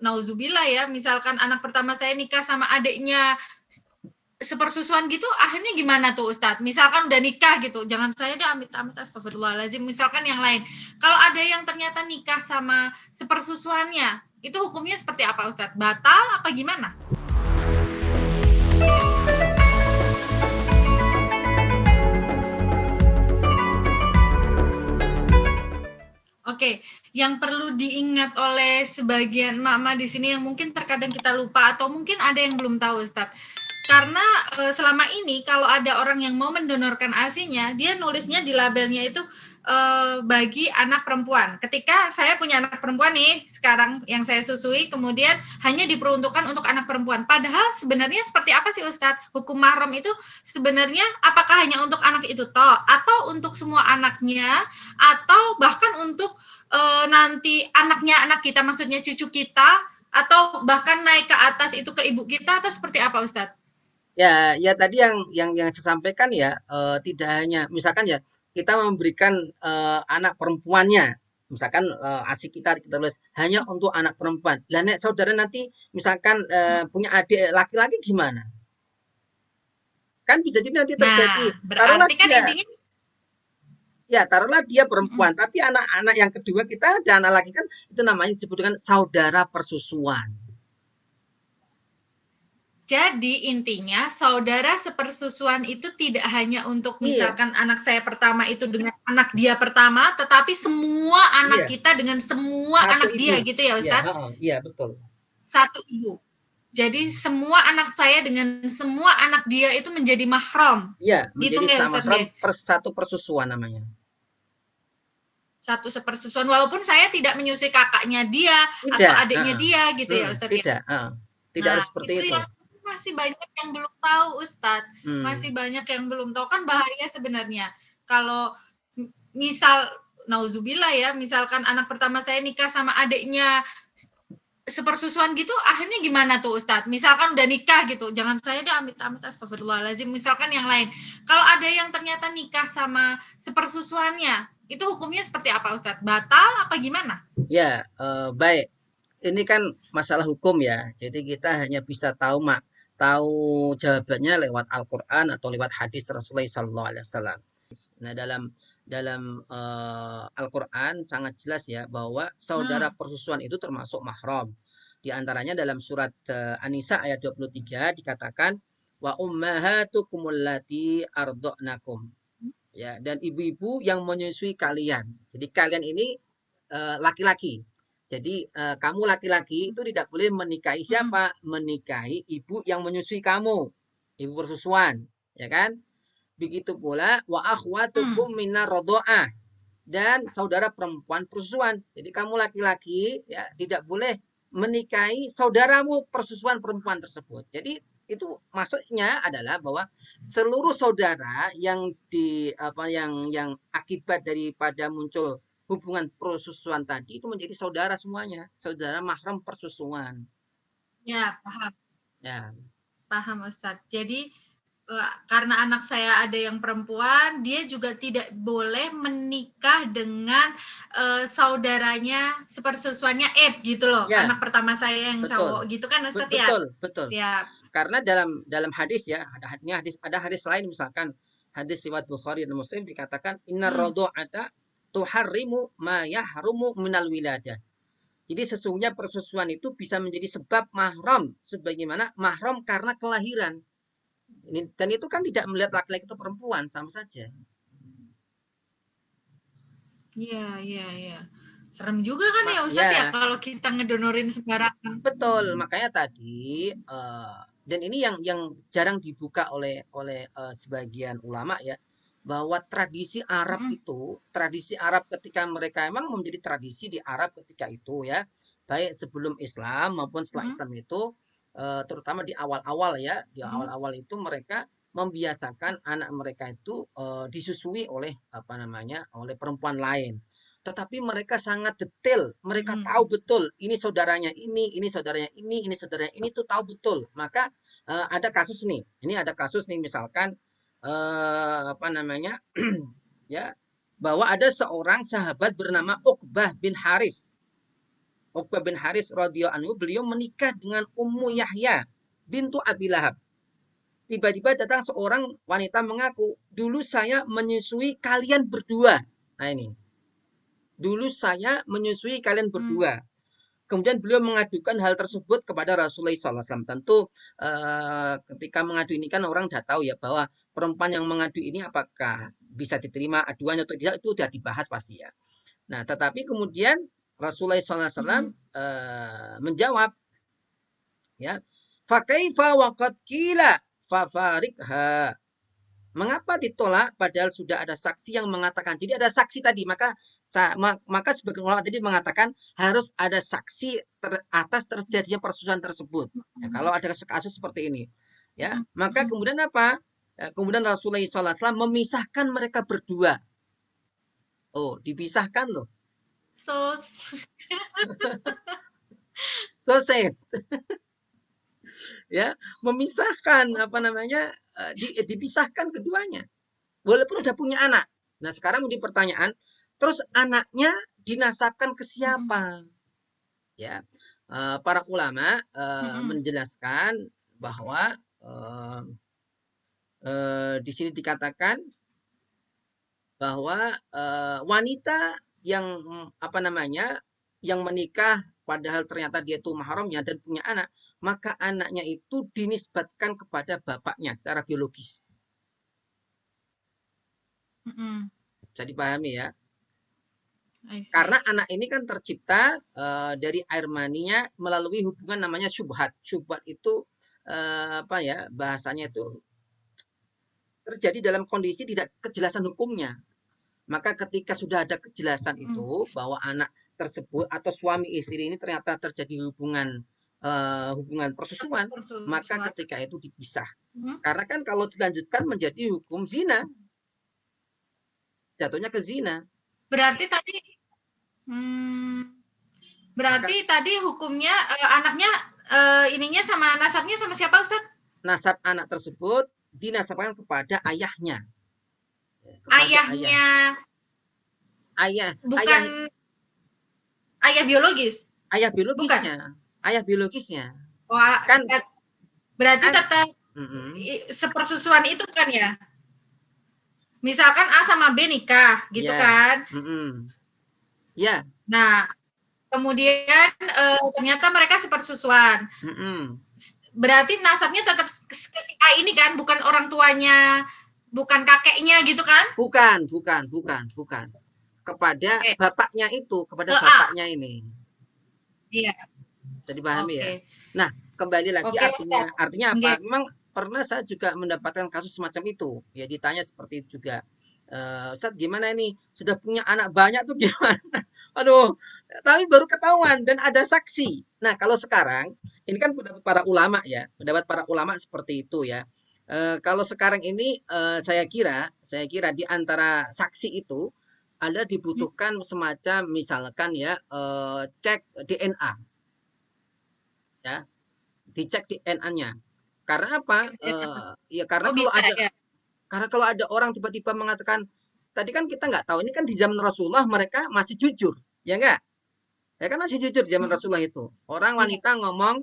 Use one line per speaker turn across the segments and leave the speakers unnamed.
nauzubillah ya, misalkan anak pertama saya nikah sama adiknya sepersusuan gitu, akhirnya gimana tuh Ustadz? Misalkan udah nikah gitu, jangan saya deh amit-amit, astagfirullahaladzim. Misalkan yang lain, kalau ada yang ternyata nikah sama sepersusuannya, itu hukumnya seperti apa Ustadz? Batal apa gimana? Oke, yang perlu diingat oleh sebagian mama di sini yang mungkin terkadang kita lupa atau mungkin ada yang belum tahu, Ustadz. Karena selama ini kalau ada orang yang mau mendonorkan ASI-nya, dia nulisnya di labelnya itu bagi anak perempuan. Ketika saya punya anak perempuan nih, sekarang yang saya susui, kemudian hanya diperuntukkan untuk anak perempuan. Padahal sebenarnya seperti apa sih Ustadz? Hukum mahram itu sebenarnya apakah hanya untuk anak itu toh, atau untuk semua anaknya, atau bahkan untuk nanti anak kita, maksudnya cucu kita, atau bahkan naik ke atas itu ke ibu kita, atau seperti apa Ustadz?
Ya, ya tadi yang saya sampaikan ya, tidak hanya misalkan ya kita memberikan anak perempuannya, misalkan ASI kita tulis hanya untuk anak perempuan. Lah nek saudara nanti misalkan punya adik laki-laki gimana? Kan bisa jadi nanti terjadi.
Nah,
Taruhlah
berarti kan
dia,
intinya
taruhlah dia perempuan, tapi anak-anak yang kedua kita ada anak laki kan itu namanya disebut dengan saudara persusuan.
jadi intinya saudara sepersusuan itu tidak hanya untuk
Iya,
misalkan anak saya pertama itu dengan anak dia pertama, tetapi semua anak
iya,
kita dengan semua
satu
anak
ibu.
dia gitu ya
Iya,
Ustadz?
heeh, iya betul.
Satu ibu. Jadi semua anak saya dengan semua anak dia itu menjadi mahram.
Iya,
Gitu
menjadi
nggak Ustadz
samahram
nggak?
satu persusuan namanya.
Satu sepersusuan walaupun saya tidak menyusui kakaknya dia atau
Tidak,
adiknya
heeh.
dia gitu ya Ustadz ya.
Tidak, heeh. Tidak
Nah,
harus seperti
itu
itu.
yang masih banyak yang belum tahu Ustadz.
Hmm.
Masih banyak yang belum tahu kan bahaya sebenarnya. Kalau misal nauzubillah ya, misalkan anak pertama saya nikah sama adiknya sepersusuan gitu, akhirnya gimana tuh Ustadz? Misalkan udah nikah gitu, jangan saya deh amit-amit, astagfirullahaladzim. Misalkan yang lain, kalau ada yang ternyata nikah sama sepersusuannya, itu hukumnya seperti apa Ustadz? Batal apa gimana?
Ya, baik. Ini kan masalah hukum ya. Jadi kita hanya bisa tahu jawabannya lewat Al-Qur'an atau lewat hadis Rasulullah SAW. Nah, dalam Al-Qur'an sangat jelas ya bahwa saudara
Hmm.
persusuan itu termasuk mahram. Di antaranya dalam surat An-Nisa ayat 23 dikatakan wa ummahatukum allati arda'nakum. Ya, dan ibu-ibu yang menyusui kalian. Jadi kalian ini laki-laki. Jadi kamu laki-laki itu tidak boleh menikahi
Hmm.
siapa? Menikahi ibu yang menyusui kamu, ibu persusuan, ya kan? Begitu pula wa
Hmm.
akhwatukum minar radha'ah dan saudara perempuan persusuan. Jadi kamu laki-laki ya tidak boleh menikahi saudaramu persusuan perempuan tersebut. Jadi itu maksudnya adalah bahwa seluruh saudara yang di apa yang akibat daripada muncul hubungan persusuan tadi itu menjadi saudara semuanya, saudara mahram persusuan.
Ya, paham.
Ya,
Paham Ustadz. Jadi karena anak saya ada yang perempuan, dia juga tidak boleh menikah dengan saudaranya sepersusuannya gitu loh.
ya,
Anak pertama saya yang cowok
betul.
gitu kan Ustadz ya.
Betul, betul.
Siap.
Karena dalam hadis ya, ada hadis lain misalkan hadis riwayat Bukhari dan Muslim dikatakan innar
Hmm.
radha'ata tuharrimu ma yahrumu minal wiladah. Jadi sesungguhnya persusuan itu bisa menjadi sebab mahram sebagaimana mahram karena kelahiran. Ini dan itu kan tidak melihat laki-laki atau perempuan sama saja.
Iya, iya, iya. Serem juga kan ya Ustadz ya
Ya,
kalau kita ngedonorin sembarangan.
betul. Makanya tadi dan ini yang jarang dibuka oleh sebagian ulama ya bahwa
Hmm.
tradisi Arab ketika mereka emang menjadi tradisi di Arab ketika itu ya, baik sebelum Islam maupun setelah
Hmm.
Islam itu terutama di awal-awal ya, di
Hmm.
awal-awal itu mereka membiasakan anak mereka itu disusui oleh apa namanya, oleh perempuan lain. Tetapi mereka sangat detail, mereka
Hmm.
tahu betul ini saudaranya ini saudaranya ini tuh tahu betul. Maka ada kasus nih, ini ada kasus nih misalkan apa namanya ya bahwa ada seorang sahabat bernama Uqbah bin Haris. Uqbah bin Haris radhiyallahu anhu, beliau menikah dengan Ummu Yahya bintu Abi Lahab. Tiba-tiba datang seorang wanita mengaku, dulu saya menyusui kalian berdua. Nah ini, dulu saya menyusui kalian berdua. Kemudian beliau mengadukan hal tersebut kepada Rasulullah SAW. Tentu ketika mengadu ini kan orang sudah tahu ya bahwa perempuan yang mengadu ini apakah bisa diterima aduannya atau tidak, itu sudah dibahas pasti ya. Nah, tetapi kemudian Rasulullah SAW menjawab, ya, fakaifa waqad qila fafarikha. Mengapa ditolak padahal sudah ada saksi yang mengatakan. Jadi ada saksi tadi, maka sebagian ulama tadi mengatakan harus ada saksi atas terjadinya persusuan tersebut. Ya, kalau ada kasus seperti ini, ya, maka kemudian apa? Ya, kemudian Rasulullah SAW memisahkan mereka berdua. Oh, dipisahkan loh. So safe. Ya, memisahkan apa namanya? Dipisahkan keduanya. Walaupun udah punya anak. Nah, sekarang menjadi pertanyaan, terus anaknya dinasabkan ke siapa? Ya, para ulama menjelaskan bahwa di sini dikatakan bahwa wanita yang apa namanya, yang menikah padahal ternyata dia itu mahramnya dan punya anak, maka anaknya itu dinisbatkan kepada bapaknya secara biologis. Bisa dipahami ya? Karena anak ini kan tercipta dari air maninya melalui hubungan namanya syubhat. Syubhat itu apa ya bahasanya itu, terjadi dalam kondisi tidak kejelasan hukumnya. Maka ketika sudah ada kejelasan itu bahwa anak tersebut atau suami istri ini ternyata terjadi hubungan persusuan, maka ketika itu dipisah. Karena kan kalau dilanjutkan menjadi hukum zina, jatuhnya ke zina.
Berarti tadi hukumnya anaknya ininya sama nasabnya sama siapa, Ustaz?
Nasab anak tersebut dinasabkan kepada ayahnya.
Ayah, bukan ayah biologis.
Ayah biologisnya. Bukan. Ayah biologisnya.
Oh, kan berarti tetap sepersusuan itu kan ya? Misalkan A sama B nikah, gitu kan?
Ya.
Nah, kemudian ternyata mereka sepersusuan. Berarti nasabnya tetap ke A ini kan, bukan orang tuanya, bukan kakeknya gitu kan?
Bukan. Kepada bapaknya itu, kepada bapaknya ini.
Iya.
Jadi pahami ya. Nah, kembali lagi artinya apa? Memang pernah saya juga mendapatkan kasus semacam itu. Ya ditanya seperti itu juga. Ustadz gimana ini? Sudah punya anak banyak tuh gimana? Aduh, tapi baru ketahuan dan ada saksi. Nah, kalau sekarang ini kan pendapat para ulama ya. Pendapat para ulama seperti itu ya. Kalau sekarang ini saya kira di antara saksi itu ada dibutuhkan semacam misalkan ya cek DNA. Ya, dicek DNA-nya. Karena apa? Ya karena kalau ada orang tiba-tiba mengatakan, tadi kan kita nggak tahu, ini kan di zaman Rasulullah mereka masih jujur, ya enggak? Ya kan masih jujur di zaman Rasulullah itu. Orang wanita ngomong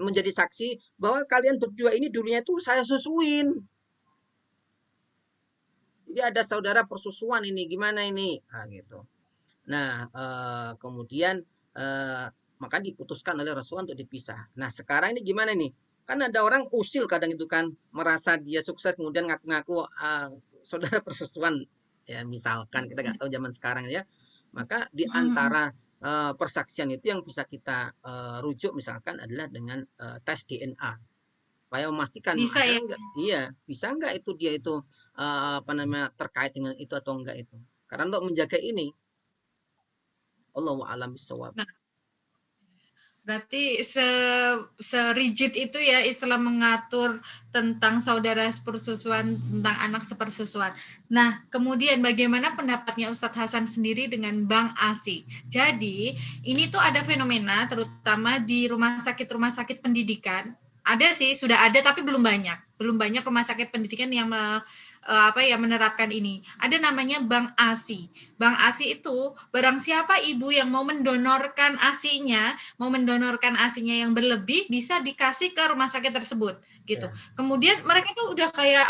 menjadi saksi bahwa kalian berdua ini dulunya itu saya susuin. Jadi ada saudara persusuan ini, gimana ini? Nah, gitu. Nah, kemudian maka diputuskan oleh Rasulullah untuk dipisah. Nah, sekarang ini gimana nih? Kan ada orang usil kadang itu kan, merasa dia sukses kemudian ngaku-ngaku saudara persusuan. Ya, misalkan kita nggak tahu zaman sekarang ya. Maka di antara persaksian itu yang bisa kita rujuk misalkan adalah dengan tes DNA. Supaya memastikan
bisa ya?
enggak, iya, bisa enggak itu dia itu apa namanya terkait dengan itu atau enggak itu. Karena untuk menjaga ini Allahu a'lam bishawab.
Nah, berarti se-rigid itu ya Islam mengatur tentang saudara sepersusuan, tentang anak sepersusuan. Nah, kemudian bagaimana pendapatnya Ustadz Hasan sendiri dengan Bang Asi? Jadi, ini tuh ada fenomena terutama di rumah sakit pendidikan. Ada sih, sudah ada tapi belum banyak. Belum banyak rumah sakit pendidikan yang menerapkan ini. Ada namanya Bank ASI. Bank ASI itu barang siapa ibu yang mau mendonorkan ASI-nya, yang berlebih bisa dikasih ke rumah sakit tersebut gitu.
Ya.
Kemudian mereka tuh udah kayak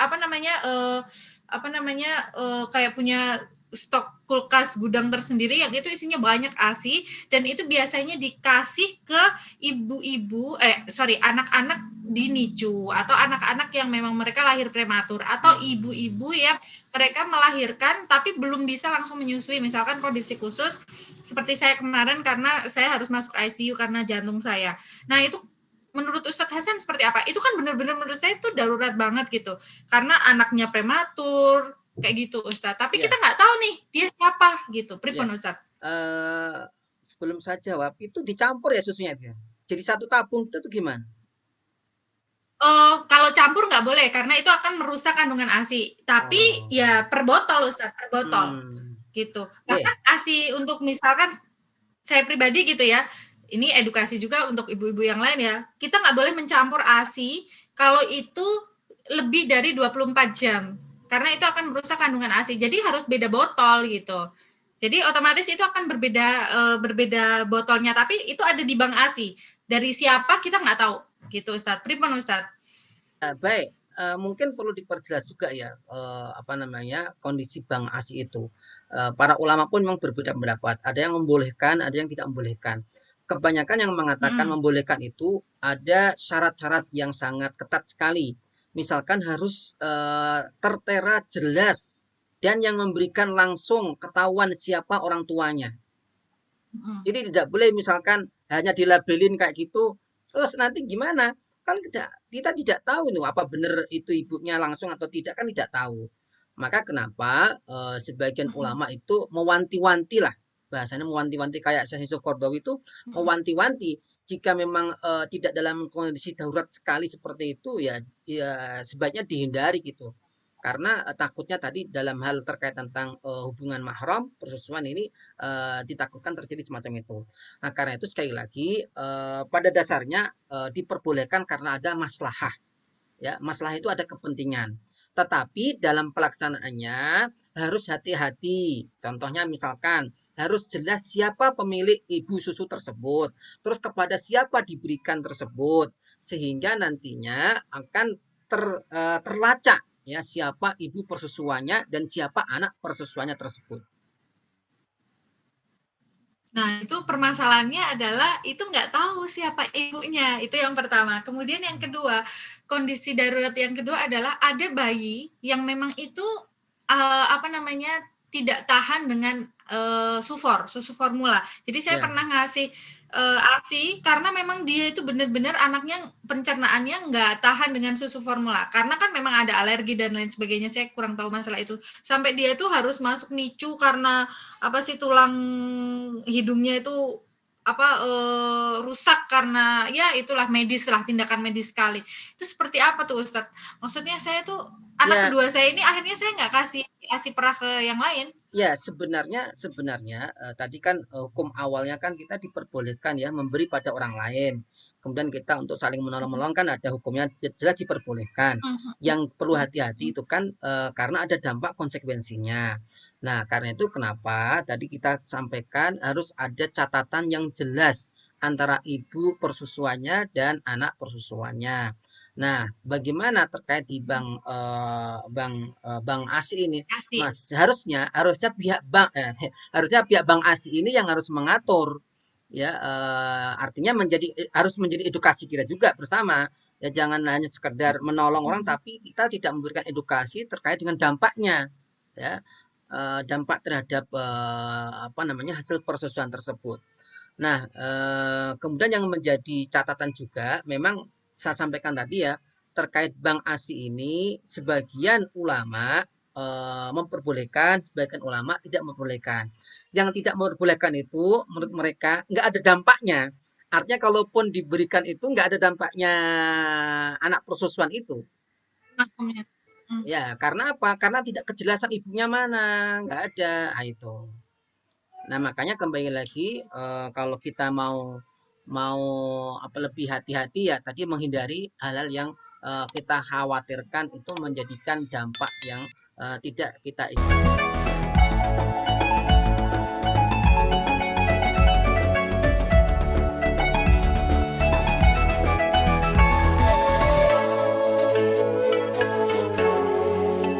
kayak punya stok kulkas gudang tersendiri yang itu isinya banyak ASI dan itu biasanya dikasih ke anak-anak di NICU atau anak-anak yang memang mereka lahir prematur atau ibu-ibu yang mereka melahirkan tapi belum bisa langsung menyusui, misalkan kondisi khusus seperti saya kemarin karena saya harus masuk ICU karena jantung saya. Nah, itu menurut Ustadz Hasan seperti apa? Itu kan benar-benar menurut saya itu darurat banget gitu. Karena anaknya prematur, kayak gitu Ustadz. Tapi kita
Ya,
nggak tahu nih dia siapa gitu.
ya.
Pripun Ustadz?
Eh, Sebelum saya jawab, itu dicampur ya susunya itu, ya? Jadi satu tabung itu tuh gimana?
Kalau campur nggak boleh karena itu akan merusak kandungan ASI. Tapi
Oh,
ya per botol Ustaz, per botol
hmm,
gitu.
oke.
Bahkan ASI untuk misalkan saya pribadi gitu ya, ini edukasi juga untuk ibu-ibu yang lain ya. Kita nggak boleh mencampur ASI kalau itu lebih dari 24 jam. Karena itu akan merusak kandungan ASI. Jadi harus beda botol gitu. Jadi otomatis itu akan berbeda botolnya, tapi itu ada di bank ASI. Dari siapa kita nggak tahu gitu Ustadz. Pripun Ustadz?
Baik, mungkin perlu diperjelas juga ya, apa namanya, kondisi Bank ASI itu. Para ulama pun memang berbeda pendapat. Ada yang membolehkan, ada yang tidak membolehkan. Kebanyakan yang mengatakan
Mm-mm.
membolehkan itu ada syarat-syarat yang sangat ketat sekali. Misalkan harus tertera jelas dan yang memberikan langsung ketahuan siapa orang tuanya.
Mm-mm.
Jadi tidak boleh misalkan hanya dilabelin kayak gitu, terus nanti gimana? Kan kita tidak tahu nih apa benar itu ibunya langsung atau tidak kan tidak tahu. Maka kenapa sebagian
Mm-mm.
ulama itu mewanti-wanti lah, bahasanya mewanti-wanti kayak Syekh Yusuf Qaradawi itu
Mm-mm.
mewanti-wanti jika memang tidak dalam kondisi darurat sekali seperti itu ya sebaiknya dihindari gitu. Karena takutnya tadi dalam hal terkait tentang hubungan mahram, persusuan ini ditakutkan terjadi semacam itu. Nah, karena itu sekali lagi pada dasarnya diperbolehkan karena ada maslahah, ya. Masalah itu ada kepentingan. Tetapi dalam pelaksanaannya harus hati-hati. Contohnya misalkan harus jelas siapa pemilik ibu susu tersebut, terus kepada siapa diberikan tersebut, sehingga nantinya akan terlacak ya siapa ibu persusuannya dan siapa anak persusuannya tersebut.
Nah, itu permasalahannya adalah itu nggak tahu siapa ibunya, itu yang pertama. Kemudian yang kedua, kondisi darurat yang kedua adalah ada bayi yang memang itu tidak tahan dengan susu formula. Jadi saya
Ya.
pernah ngasih ASI karena memang dia itu benar-benar anaknya pencernaannya nggak tahan dengan susu formula. Karena kan memang ada alergi dan lain sebagainya. Saya kurang tahu masalah itu. Sampai dia itu harus masuk NICU karena apa sih tulang hidungnya itu rusak karena ya itulah medis lah, tindakan medis sekali. Itu seperti apa tuh Ustadz? Maksudnya saya tuh anak
Ya,
kedua saya ini akhirnya saya nggak kasih kasih perah ke yang lain.
ya, sebenarnya tadi kan hukum awalnya kan kita diperbolehkan ya memberi pada orang lain. Kemudian kita untuk saling menolong-menolong kan ada hukumnya jelas diperbolehkan. Yang perlu hati-hati itu kan karena ada dampak konsekuensinya. Nah, karena itu kenapa tadi kita sampaikan harus ada catatan yang jelas antara ibu persusuannya dan anak persusuannya. Nah, bagaimana terkait di bank ASI ini?
Kasih.
Mas, harusnya harusnya pihak bank harusnya pihak bank ASI ini yang harus mengatur ya artinya harus menjadi edukasi kita juga bersama ya jangan hanya sekedar menolong orang tapi kita tidak memberikan edukasi terkait dengan dampaknya ya dampak terhadap apa namanya hasil persesuaian tersebut. Nah, kemudian yang menjadi catatan juga memang saya sampaikan tadi ya, terkait Bank ASI ini sebagian ulama memperbolehkan, sebagian ulama tidak memperbolehkan. Yang tidak memperbolehkan itu menurut mereka nggak ada dampaknya. Artinya kalaupun diberikan itu nggak ada dampaknya anak persusuan itu.
Makamnya. Hmm.
Ya, karena apa? Karena tidak kejelasan ibunya mana, nggak ada. Ah, itu. Nah, makanya kembali lagi kalau kita mau mau apa lebih hati-hati ya tadi menghindari hal-hal yang kita khawatirkan itu menjadikan dampak yang tidak kita inginkan.